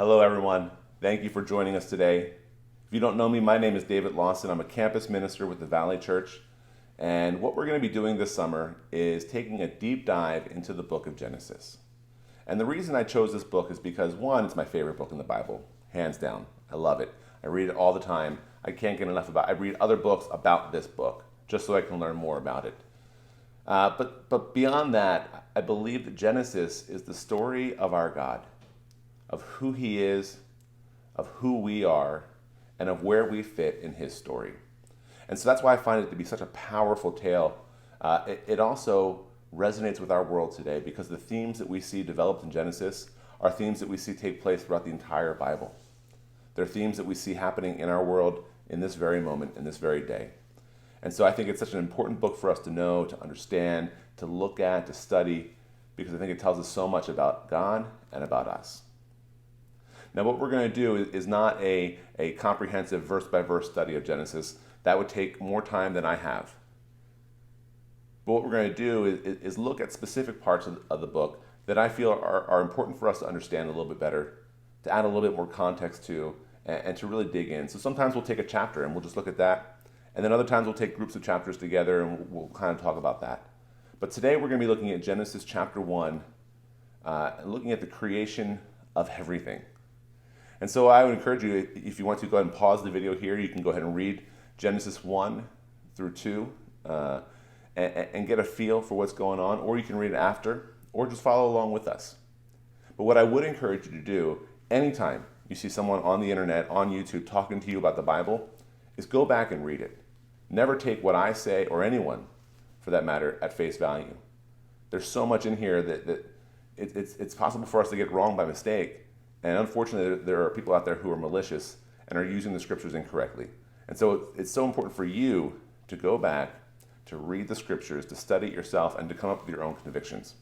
Hello, everyone. Thank you for joining us today. If you don't know me, my name is David Lawson. I'm a campus minister with the Valley Church. And what we're going to be doing this summer is taking a deep dive into the book of Genesis. And the reason I chose this book is because, one, it's my favorite book in the Bible, hands down. I love it. I read it all the time. I can't get enough about it. I read other books about this book just so I can learn more about it. But beyond that, I believe that Genesis is the story of our God, of who he is, of who we are, and of where we fit in his story. And so that's why I find it to be such a powerful tale. It also resonates with our world today because the themes that we see developed in Genesis are themes that we see take place throughout the entire Bible. They're themes that we see happening in our world in this very moment, in this very day. And so I think it's such an important book for us to know, to understand, to look at, to study, because I think it tells us so much about God and about us. Now, what we're going to do is not a comprehensive verse-by-verse study of Genesis. That would take more time than I have. But what we're going to do is look at specific parts of the book that I feel are important for us to understand a little bit better, to add a little bit more context to, and to really dig in. So sometimes we'll take a chapter and we'll just look at that. And then other times we'll take groups of chapters together and we'll kind of talk about that. But today we're going to be looking at Genesis chapter 1, and looking at the creation of everything. And so I would encourage you, if you want to, go ahead and pause the video here. You can go ahead and read Genesis 1 through 2 and get a feel for what's going on, or you can read it after, or just follow along with us. But what I would encourage you to do anytime you see someone on the internet, on YouTube, talking to you about the Bible, is go back and read it. Never take what I say, or anyone for that matter, at face value. There's so much in here that it's possible for us to get wrong by mistake. And unfortunately, there are people out there who are malicious and are using the scriptures incorrectly. And so it's so important for you to go back, to read the scriptures, to study it yourself, and to come up with your own convictions.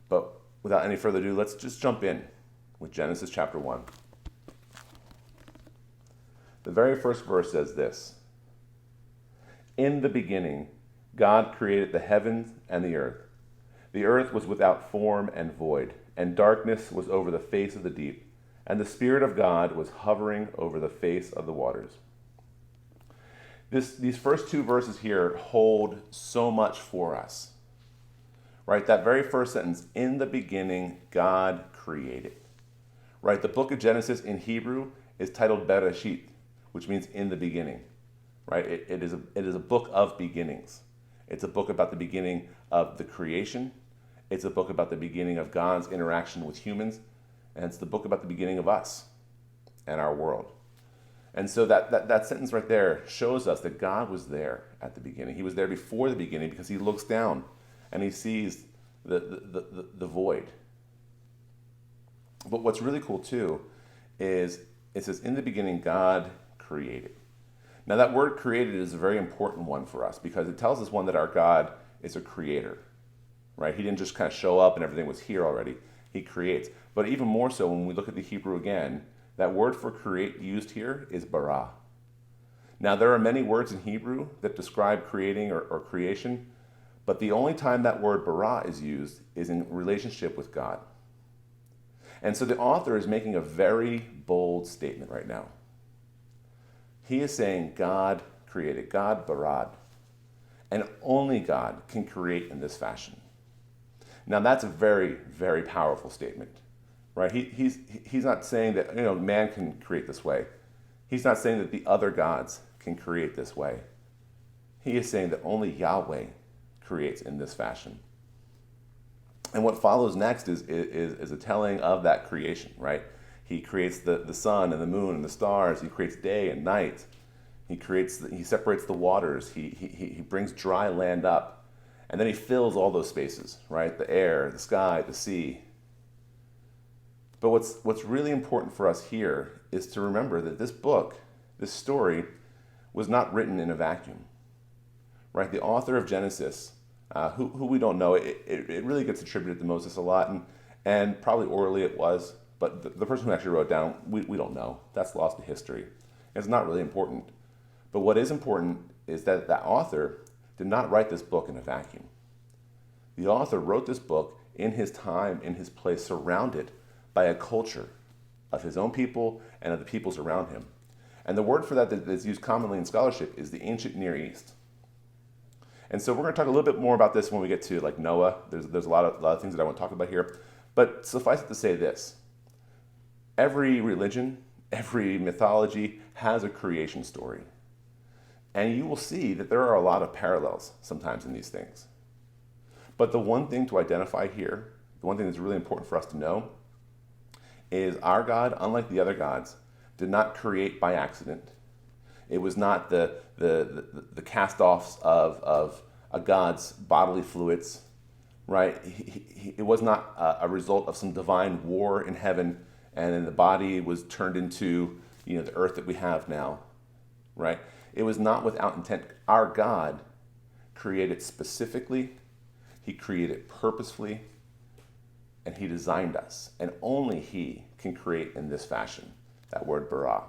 But without any further ado, let's just jump in with Genesis chapter 1. The very first verse says this: "In the beginning, God created the heavens and the earth. The earth was without form and void, and darkness was over the face of the deep, and the Spirit of God was hovering over the face of the waters." These first two verses here hold so much for us. Right? That very first sentence, "In the beginning, God created." Right? The book of Genesis in Hebrew is titled Bereshit, which means in the beginning. Right? It is a book of beginnings. It's a book about the beginning of the creation. It's a book about the beginning of God's interaction with humans. And it's the book about the beginning of us and our world. And so that sentence right there shows us that God was there at the beginning. He was there before the beginning because he looks down and he sees the void. But what's really cool too is it says, "In the beginning, God created." Now that word created is a very important one for us because it tells us, one, that our God is a creator, right? He didn't just kind of show up and everything was here already. He creates. But even more so when we look at the Hebrew again, that word for create used here is bara. Now there are many words in Hebrew that describe creating or creation, but the only time that word bara is used is in relationship with God. And so the author is making a very bold statement right now. He is saying God created, God barad, and only God can create in this fashion. Now that's a very, very powerful statement, right? He's not saying that man can create this way. He's not saying that the other gods can create this way. He is saying that only Yahweh creates in this fashion. And what follows next is a telling of that creation, right? He creates the sun and the moon and the stars. He creates day and night. He separates the waters. He brings dry land up. And then he fills all those spaces, right? The air, the sky, the sea. But what's really important for us here is to remember that this book, this story, was not written in a vacuum, right? The author of Genesis, who we don't know, it really gets attributed to Moses a lot, and probably orally it was, but the person who actually wrote it down, we don't know. That's lost to history. It's not really important. But what is important is that the author did not write this book in a vacuum. The author wrote this book in his time, in his place, surrounded by a culture of his own people and of the peoples around him. And the word for that is used commonly in scholarship is the ancient Near East. And so we're going to talk a little bit more about this when we get to like Noah. There's a lot of things that I want to talk about here. But suffice it to say this. Every religion, every mythology has a creation story. And you will see that there are a lot of parallels sometimes in these things. But the one thing to identify here, the one thing that's really important for us to know, is our God, unlike the other gods, did not create by accident. It was not the cast-offs of a god's bodily fluids, right? It was not a result of some divine war in heaven, and then the body was turned into the earth that we have now, right? It was not without intent. Our God created specifically, he created purposefully, and he designed us. And only he can create in this fashion, that word bara.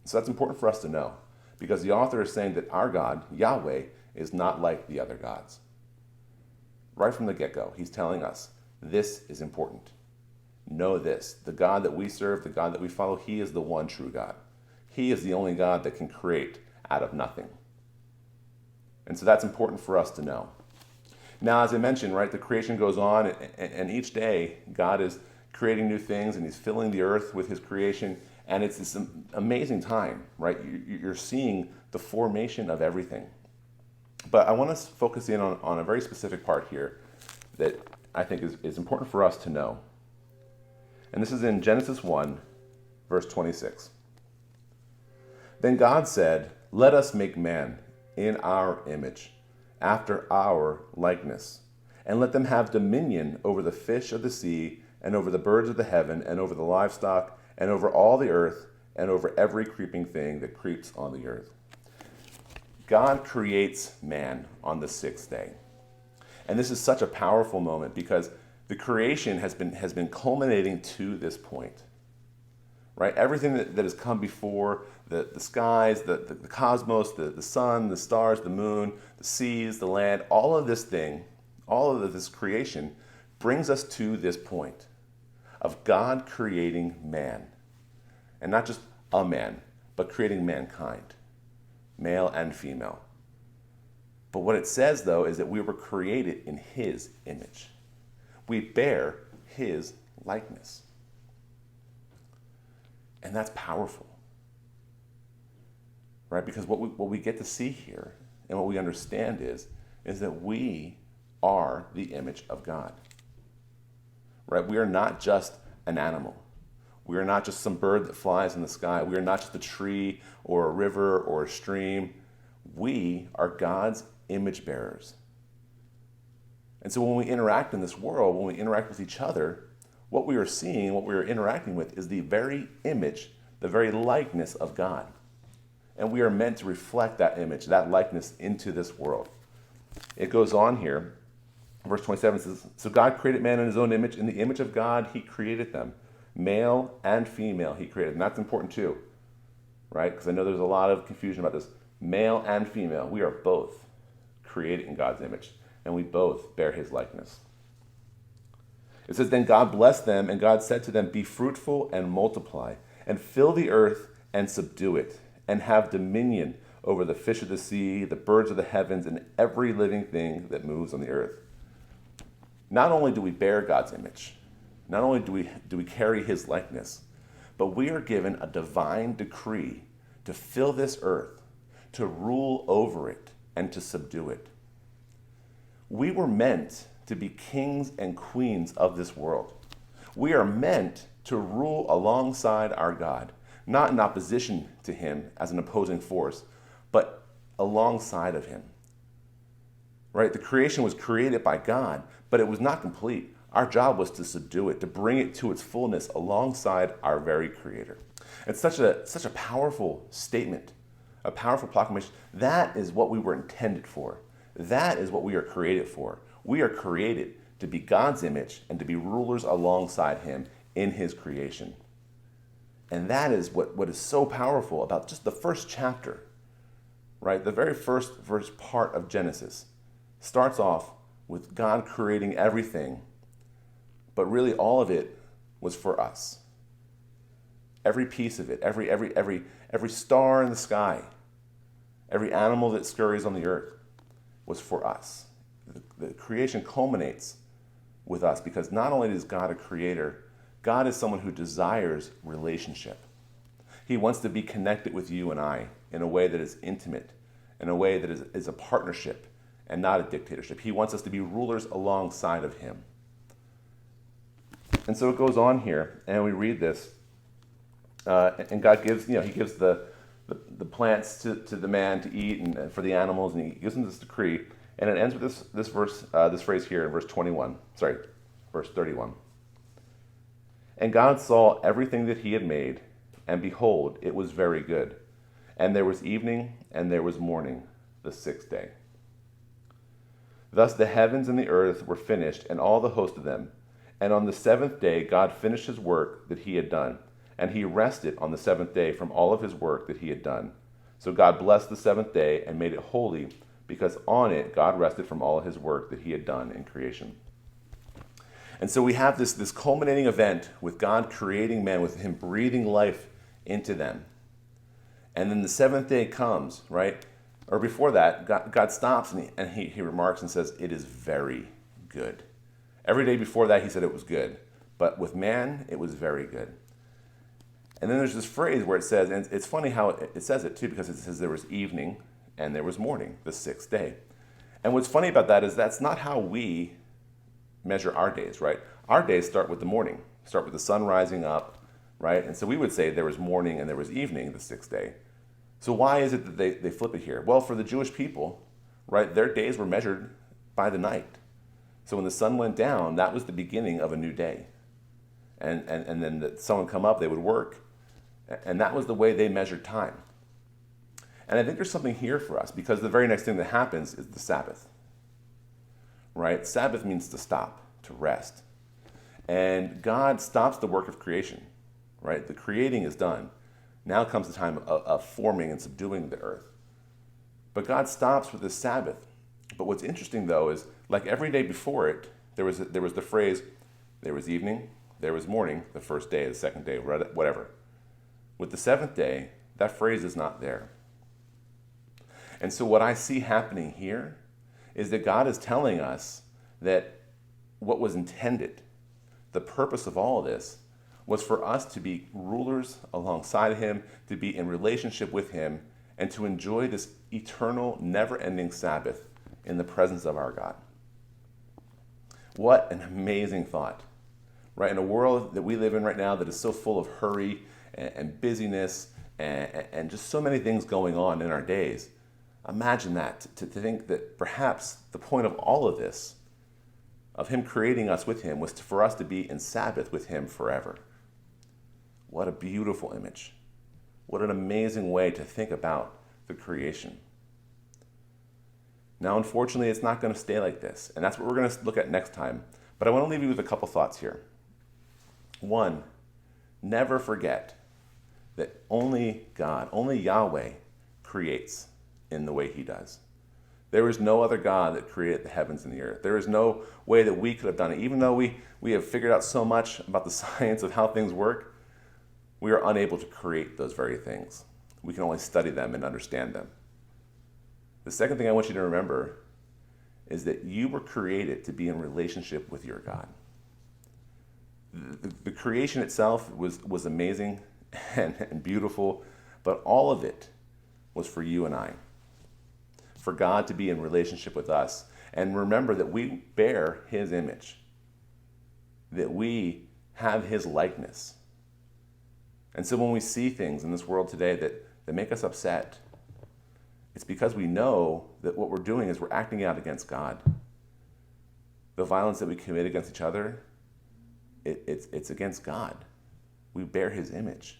So that's important for us to know, because the author is saying that our God, Yahweh, is not like the other gods. Right from the get-go, he's telling us, this is important. Know this, the God that we serve, the God that we follow, he is the one true God. He is the only God that can create out of nothing. And so that's important for us to know. Now, as I mentioned, right, the creation goes on, and each day God is creating new things, and he's filling the earth with his creation, and it's this amazing time, right? You're seeing the formation of everything. But I want us to focus in on a very specific part here that I think is important for us to know. And this is in Genesis 1, verse 26. Then God said, "Let us make man in our image, after our likeness, and let them have dominion over the fish of the sea, and over the birds of the heaven, and over the livestock, and over all the earth, and over every creeping thing that creeps on the earth." God creates man on the sixth day. And this is such a powerful moment because the creation has been culminating to this point. Right? Everything that has come before, the skies, the cosmos, the sun, the stars, the moon, the seas, the land, all of this creation brings us to this point of God creating man. And not just a man, but creating mankind, male and female. But what it says, though, is that we were created in his image. We bear his likeness. And that's powerful, right? Because what we get to see here and what we understand is that we are the image of God, right? We are not just an animal. We are not just some bird that flies in the sky. We are not just a tree or a river or a stream. We are God's image bearers. And so when we interact in this world, when we interact with each other, what we are seeing, what we are interacting with is the very image, the very likeness of God. And we are meant to reflect that image, that likeness into this world. It goes on here. Verse 27 says, "So God created man in his own image. In the image of God, he created them. Male and female, he created. And that's important too, right? Because I know there's a lot of confusion about this. Male and female, we are both created in God's image. And we both bear his likeness. It says, "Then God blessed them, and God said to them, 'Be fruitful and multiply, and fill the earth and subdue it, and have dominion over the fish of the sea, the birds of the heavens, and every living thing that moves on the earth.'" Not only do we bear God's image, not only do we carry his likeness, but we are given a divine decree to fill this earth, to rule over it, and to subdue it. We were meant to be kings and queens of this world. We are meant to rule alongside our God, not in opposition to him as an opposing force, but alongside of him. Right? The creation was created by God, but it was not complete. Our job was to subdue it, to bring it to its fullness alongside our very Creator. It's such a powerful statement, a powerful proclamation. That is what we were intended for. That is what we are created for. We are created to be God's image and to be rulers alongside him in his creation. And that is what is so powerful about just the first chapter, right? The very first part of Genesis starts off with God creating everything, but really all of it was for us. Every piece of it, every star in the sky, every animal that scurries on the earth was for us. The creation culminates with us because not only is God a creator, God is someone who desires relationship. He wants to be connected with you and I in a way that is intimate, in a way that is a partnership and not a dictatorship. He wants us to be rulers alongside of him. And so it goes on here, and we read this, and God gives, he gives the plants to the man to eat and for the animals, and he gives them this decree, and it ends with this verse, this phrase here in verse 31. And God saw everything that he had made, and behold, it was very good. And there was evening, and there was morning, the sixth day. Thus the heavens and the earth were finished, and all the host of them. And on the seventh day God finished his work that he had done, and he rested on the seventh day from all of his work that he had done. So God blessed the seventh day and made it holy, because on it God rested from all of his work that he had done in creation. And so we have this culminating event with God creating man, with him breathing life into them. And then the seventh day comes, right? Or before that, God stops and he remarks and says, it is very good. Every day before that, he said it was good. But with man, it was very good. And then there's this phrase where it says, and it's funny how it says it too, because it says there was evening and there was morning, the sixth day. And what's funny about that is that's not how we measure our days, right? Our days start with the morning, start with the sun rising up, right? And so we would say there was morning and there was evening, the sixth day. So why is it that they flip it here? Well, for the Jewish people, right, their days were measured by the night. So when the sun went down, that was the beginning of a new day. And then the sun would come up, they would work. And that was the way they measured time. And I think there's something here for us, because the very next thing that happens is the Sabbath. Right? Sabbath means to stop, to rest. And God stops the work of creation. Right? The creating is done. Now comes the time of forming and subduing the earth. But God stops with the Sabbath. But what's interesting, though, is like every day before it, there was the phrase, there was evening, there was morning, the first day, the second day, whatever. With the seventh day, that phrase is not there. And so what I see happening here is that God is telling us that what was intended, the purpose of all of this, was for us to be rulers alongside of him, to be in relationship with him, and to enjoy this eternal, never-ending Sabbath in the presence of our God. What an amazing thought, right? In a world that we live in right now that is so full of hurry and busyness and just so many things going on in our days, imagine that, to think that perhaps the point of all of this, of him creating us with him, was for us to be in Sabbath with him forever. What a beautiful image. What an amazing way to think about the creation. Now, unfortunately, it's not going to stay like this, and that's what we're going to look at next time. But I want to leave you with a couple thoughts here. One, never forget that only God, only Yahweh, creates in the way he does. There is no other God that created the heavens and the earth. There is no way that we could have done it. Even though we have figured out so much about the science of how things work, we are unable to create those very things. We can only study them and understand them. The second thing I want you to remember is that you were created to be in relationship with your God. The creation itself was amazing and beautiful, but all of it was for you and I, for God to be in relationship with us. And remember that we bear his image, that we have his likeness. And so when we see things in this world today that make us upset, it's because we know that what we're doing is we're acting out against God. The violence that we commit against each other, it's against God. We bear his image.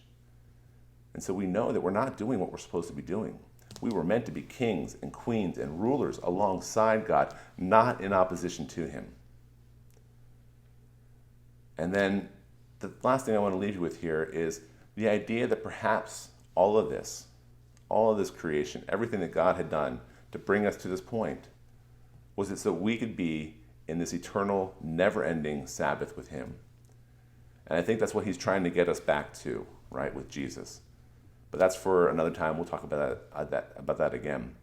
And so we know that we're not doing what we're supposed to be doing. We were meant to be kings and queens and rulers alongside God, not in opposition to him. And then the last thing I want to leave you with here is the idea that perhaps all of this creation, everything that God had done to bring us to this point, was it so we could be in this eternal, never-ending Sabbath with him. And I think that's what he's trying to get us back to, right, with Jesus. But that's for another time. We'll talk about that again.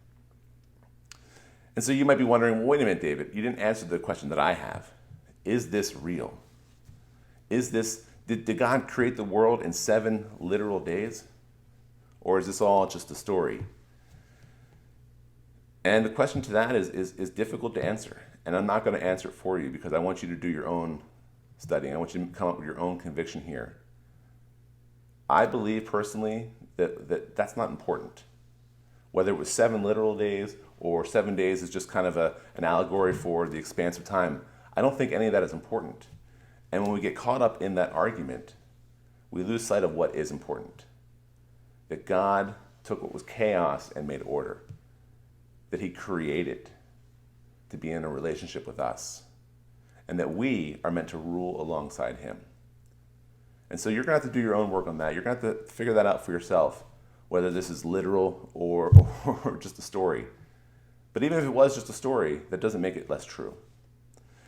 And so you might be wondering, well, wait a minute, David, you didn't answer the question that I have. Is this real? Did God create the world in 7 literal days? Or is this all just a story? And the question to that is difficult to answer. And I'm not going to answer it for you because I want you to do your own studying. I want you to come up with your own conviction here. I believe personally that that's not important. Whether it was 7 literal days or 7 days is just kind of an allegory for the expanse of time, I don't think any of that is important. And when we get caught up in that argument, we lose sight of what is important. That God took what was chaos and made order. That he created to be in a relationship with us. And that we are meant to rule alongside him. And so you're going to have to do your own work on that. You're going to have to figure that out for yourself, whether this is literal or just a story. But even if it was just a story, that doesn't make it less true.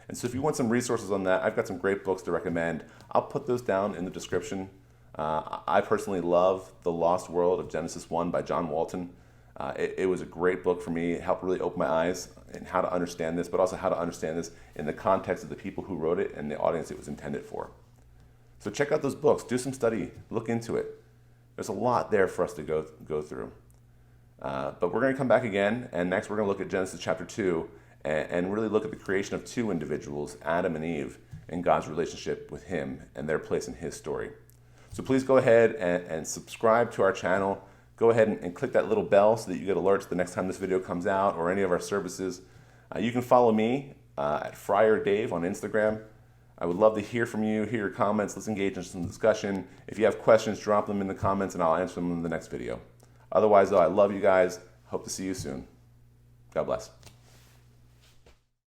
And so if you want some resources on that, I've got some great books to recommend. I'll put those down in the description. I personally love The Lost World of Genesis 1 by John Walton. It was a great book for me. It helped really open my eyes in how to understand this, but also how to understand this in the context of the people who wrote it and the audience it was intended for. So check out those books, do some study, look into it. There's a lot there for us to go through. But we're going to come back again, and next we're going to look at Genesis chapter 2 and really look at the creation of 2 individuals, Adam and Eve, and God's relationship with him and their place in his story. So please go ahead and subscribe to our channel. Go ahead and click that little bell so that you get alerts the next time this video comes out or any of our services. You can follow me at Friar Dave on Instagram. I would love to hear from you, hear your comments. Let's engage in some discussion. If you have questions, drop them in the comments and I'll answer them in the next video. Otherwise, though, I love you guys. Hope to see you soon. God bless.